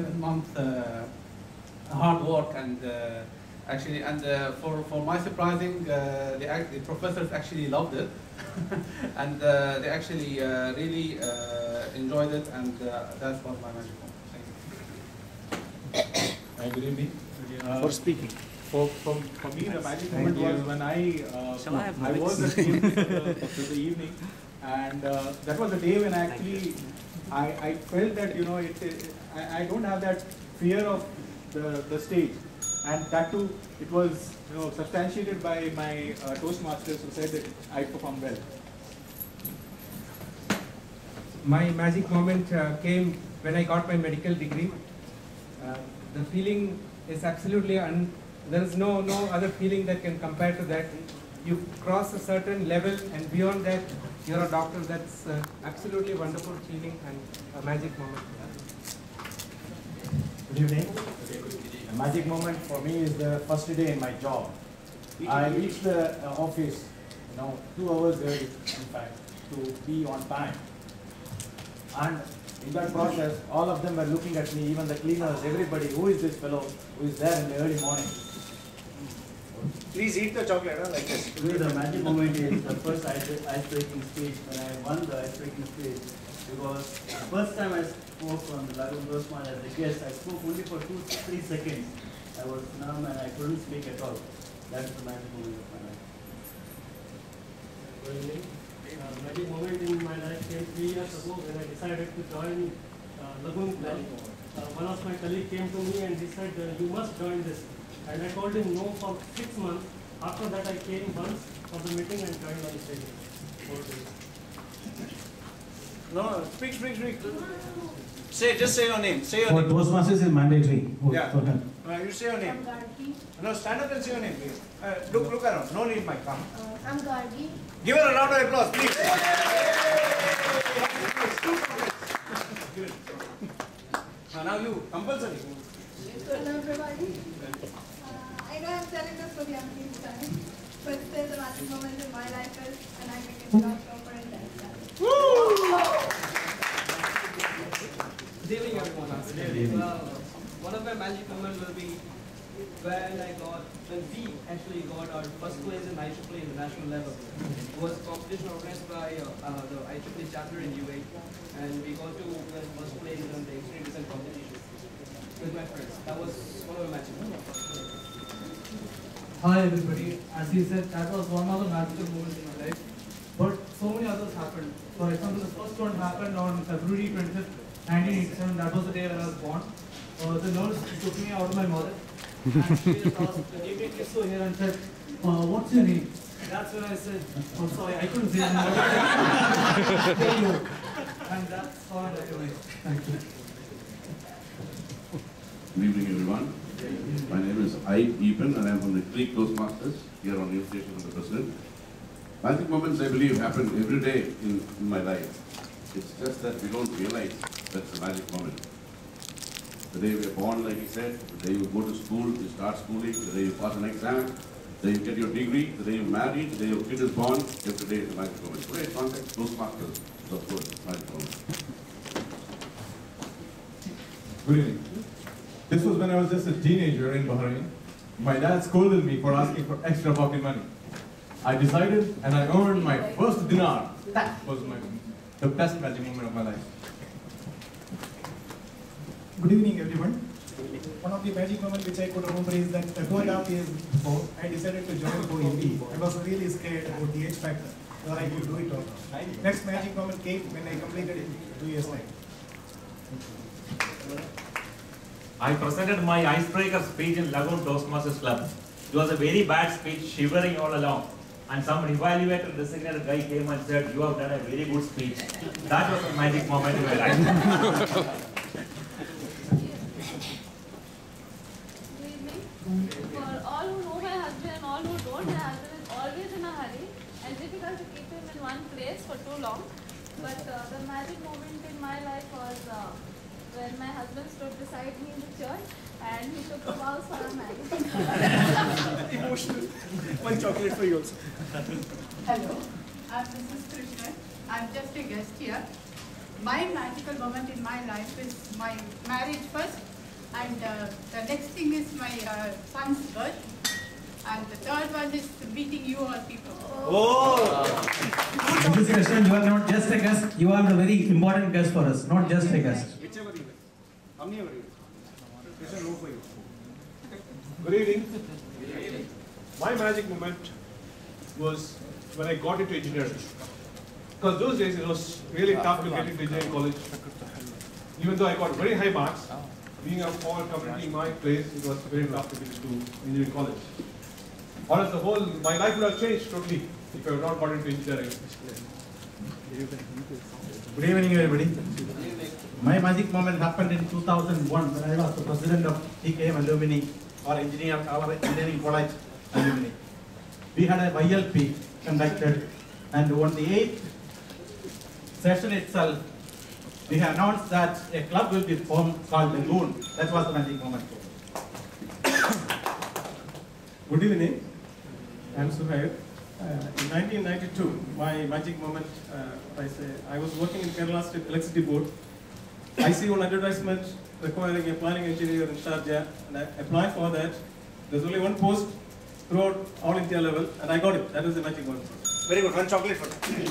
7 months hard work, and actually, and for my surprising, the professors actually loved it, and they actually really enjoyed it, and that's what my magic moment. Thank you. Good evening. For speaking. For me, the magic moment was when I was a team for the evening, and that was the day when actually I felt that I don't have that fear of the stage, and that too it was substantiated by my Toastmasters who said that I performed well. My magic moment came when I got my medical degree. The feeling is absolutely there is no other feeling that can compare to that. You cross a certain level, and beyond that, you're a doctor. That's absolutely wonderful feeling and a magic moment. Good evening. A magic moment for me is the first day in my job. I reached the office, 2 hours early, in fact, to be on time. And in that process, all of them were looking at me, even the cleaners, everybody. Who is this fellow who is there in the early morning? Please eat the chocolate, like this. Today the magic moment is the first ice-breaking speech when I won the ice-breaking speech, because the first time I spoke on the Lagoon Toastmasters as a guest, I spoke only for 2-3 seconds. I was numb and I couldn't speak at all. That is the magic moment of my life. Good evening. Magic moment in my life came 3 years ago when I decided to join Lagoon Club. One of my colleagues came to me and he said, you must join this. And I told him no for 6 months. After that I came once for the meeting and joined on stage. 4 days. No, speak. Just say your name. Say your For name. Toastmasters is mandatory. Yeah. You say your name. No, stand up and say your name, please. Look around. No need mic. Come. I'm Gargi. Give her a round of applause, please. Now you, compulsory. Hello everybody. I know I'm telling this for the umpteenth time, but still the magic moment in my life is when I became a doctor for intelligence. Good evening, everyone. One of my magic moments will be when we actually got our first place in IEEE international level. It was a competition organized by the IEEE chapter in UAE, and we got to win first place in the extreme descent competition with my friends. That was one of the magic moments. Hi everybody. As you said, that was one of the magical moments in my life. But so many others happened. For example, the first one happened on February 25th, 1987. That was the day when I was born. The nurse took me out of my mother. And she just asked, gave me a kiss over here and said, what's your name? That's when I said, oh sorry, I couldn't say anything. And that's how I recognized. Thank you. Good evening, everyone. My name is Ethan, and I am from the Greek Toastmasters here on New Station of the President. Magic moments, I believe, happen every day in my life. It's just that we don't realize that's a magic moment. The day we are born, like he said, the day you go to school, you start schooling, the day you pass an exam, the day you get your degree, the day you marry, the day your kid is born, every day is a magic moment. Today, context Toastmasters, so of course, magic moment. Good evening. This was when I was just a teenager in Bahrain. My dad scolded me for asking for extra pocket money. I decided and I earned my first dinar. That was the best magic moment of my life. Good evening, everyone. One of the magic moments which I could remember is that 2.5 years before, I decided to join OEP. I was really scared about the H factor, whether I could do it or not. Next magic moment came when I completed it 2 years later. I presented my icebreaker speech in Lagoon Toastmasters Club. It was a very bad speech, shivering all along. And some evaluator designated guy came and said, you have done a very good speech. That was a magic moment in my life. For all who know my husband and all who don't, my husband is always in a hurry and difficult to keep him in one place for too long. But the magic moment in my life was when my husband stood beside me in the church and he took a vow for a marriage. Emotional. One chocolate for you also. Hello, I'm Mrs. Krishnan. I'm just a guest here. My magical moment in my life is my marriage first And the next thing is my son's birth. And the third one is meeting you all people. Mrs. Krishnan, you are not just a guest, you are the very important guest for us, not just a guest. Whichever you wish. How many ever you wish. Krishnan, no for you. Good evening. My magic moment was when I got into engineering. Because those days it was really tough to get into engineering college. Even though I got very high marks, being a small community in my place, it was very tough to get into engineering college. Or as the whole, my life would have changed totally if I had not got into engineering. Good evening, everybody. My magic moment happened in 2001 when I was the president of TKM Alumni, our engineering college alumni. We had a YLP conducted, and on the 8th session itself, we have announced that a club will be formed called Lagoon. That was the magic moment. Good evening. I am Suhaib. In 1992, my magic moment, I was working in Kerala State Electricity Board. I see one advertisement requiring a planning engineer in Sharjah, and I applied for that. There's only one post throughout all India level, and I got it. That was the magic moment. Very good. One chocolate for you.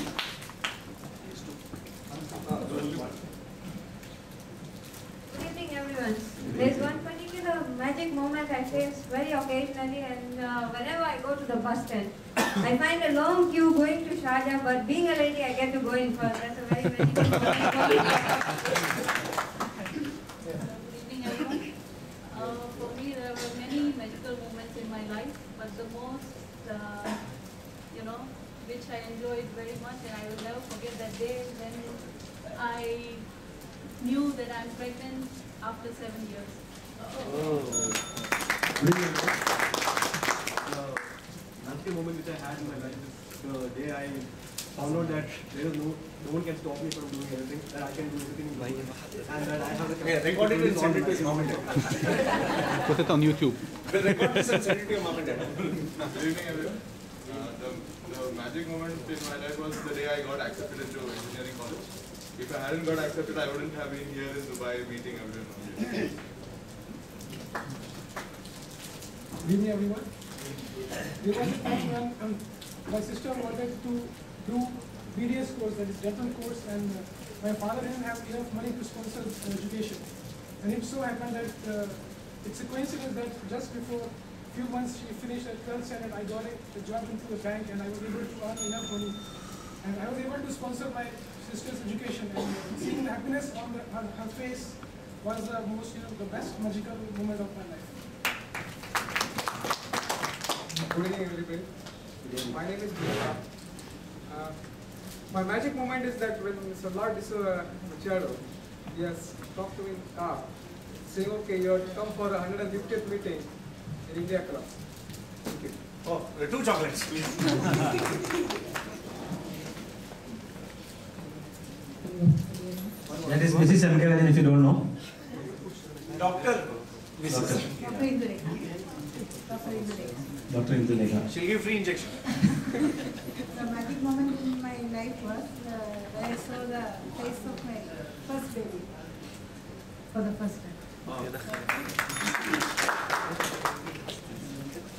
Good evening, everyone. There's one particular magic moment I face very occasionally, and whenever I go to the bus stand, I find a long queue going to Sharjah, but being a lady, I get to go in first. That's a very magical moment. Good evening, everyone. For me, there were many magical moments in my life, but the most, which I enjoyed very much, and I will never forget that day when I knew that I'm pregnant after 7 years. Magical moment which I had in my life is the day I found out that there is no one can stop me from doing anything, that I can do everything in life, and that I have the capacity. Record it and send it to his mom and dad. Put it on YouTube. We'll record this and send it to your mom and dad. Good evening, everyone. The magic moment in my life was the day I got accepted into engineering college. If I hadn't got accepted, I wouldn't have been here in Dubai meeting everyone. Good evening, everyone. There was a time when my sister wanted to do BDS course, that is dental course, and my father didn't have enough money to sponsor education. And it so happened that it's a coincidence that just before a few months she finished her 12th standard, I got a job into a bank, and I was able to earn enough money. And I was able to sponsor my sister's education, and seeing the happiness on her face was the most, the best magical moment of my life. Good evening, everybody. My name is Gita. My magic moment is that when Mr. Lord Machado, he has talked to me in the car, saying, okay, you have to come for a 150th meeting in India Club. Thank you. Oh, 2 chocolates, please. That is Mrs. Shankarajan, if you don't know. Doctor. Doctor. Dr. Indulekha. She'll give free injection. The magic moment in my life was when I saw the face of my first baby for the first time.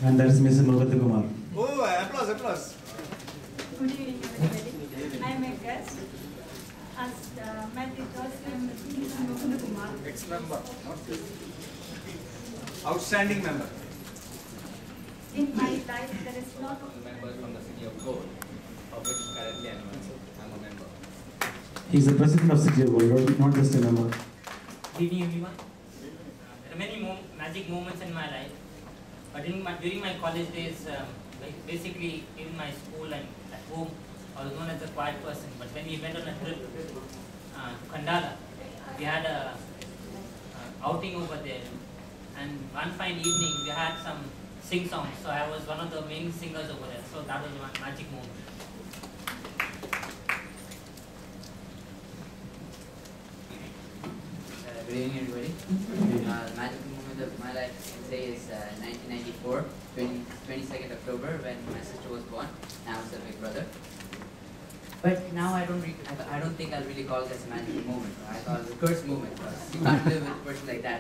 And that is Mrs. Mohabbat Kumar. Oh, applause, applause. Good evening, everybody. I am a guest. As magic was, I am Mrs. Mohabbat Kumar. Ex-member, not this. Outstanding member. In my life, there is not Members from the city of Gold, of which currently I'm a member. He is the president of City of Gold, not just a member. Good evening, everyone. There are many magic moments in my life, but during my college days, like basically in my school and at home, I was known as a quiet person. But when we went on a trip to Kandala, we had a outing over there, and one fine evening we had some sing songs. So I was one of the main singers over there. So that was one magic moment. Good evening, everybody. The magic moment of my life, I can say, is 1994, 22nd October, when my sister was born. Now it's a big brother. But now I don't think I'll really call this a magic moment. I call it a curse moment, because you can't live with a person like that.